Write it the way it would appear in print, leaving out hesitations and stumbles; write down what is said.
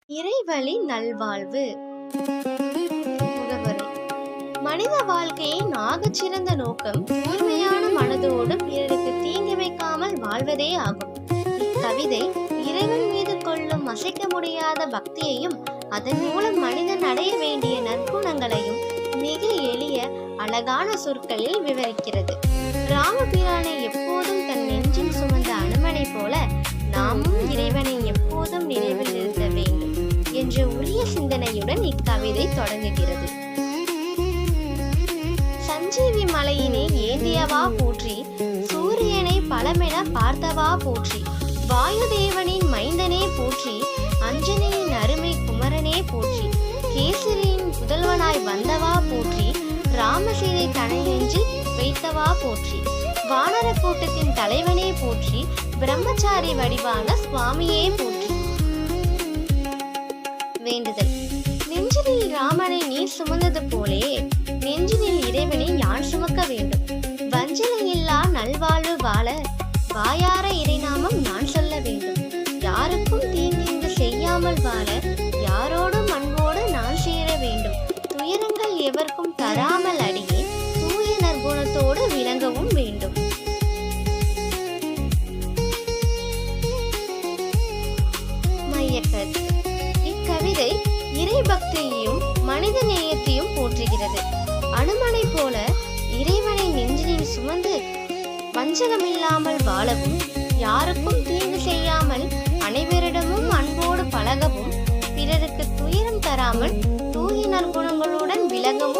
இறைவழி நல்வாழ்வு. முகவரி: மனித வாழ்க்கையின் ஆகச்சிறந்த நோக்கம் தூய்மையான மனதோடு பிறருக்கு தீங்கி வைக்காமல் வாழ்வதே ஆகும். இக்கவிதை இறைவன் மீது கொள்ளும் அசைக்க முடியாத பக்தியையும் அதன் மூலம் மனிதன் அடைய வேண்டிய நற்குணங்களையும் மிக எளிய அழகான சொற்களில் விவரிக்கிறது. ராமபிரானை எப்போதும் தன் நெஞ்சில் சுமந்த அனுமனை போல நாமும் இறைவனை எப்போதும் நினைவில் நிறுத்த வேண்டும் என்ற உரிய சிந்தனையுடன் இக்கவிதை தொடங்குகிறது. சஞ்சீவி மலையினை ஏந்தியவா போற்றி, சூரியனை பலமென பார்த்தவா போற்றி, வாயுதேவனின் மைந்தனே போற்றி, அஞ்சனையின் அருமை குமரனே போற்றி, கேசரியின் புதல்வனாய் வந்தவா போற்றி, ராமசீதை தனையெஞ்சில் வைத்தவா போற்றி, வானர கூட்டத்தின் தலைவனே போற்றி, பிரம்மச்சாரி வடிவான சுவாமியே போற்றி. வேண்டுதல்: நெஞ்சினில் ராமனை நீ சுமந்தது போலே நெஞ்சினில் இறைவனை யான் சுமக்க வேண்டும். வஞ்சனை இல்லா நல்வாழ்வு வாழ வாயார இறைநாமம் நான் சொல்ல வேண்டும். யாருக்கும் தீங்கு செய்யாமல் வாழ யாரோடும் அன்போடு நான் சேர வேண்டும். துயரங்கள் எவருக்கும் தராமல் அடியே தூய நற்குணத்தோடு விளங்கவும் வேண்டும். மையக்கருத்து: இக்கவிதை இறை பக்தியையும் மனித நேயத்தையும் போற்றுகிறது. அனுமனை போல இறைவனை நெஞ்சினில் சுமந்து வஞ்சகமில்லாமல் வாழவும், யாருக்கும் தீங்கு செய்யாமல் அனைவரிடமும் அன்போடு பழகவும், பிறருக்கு துயரம் தராமல் தூய நற்குணங்களுடன் விளங்கவும்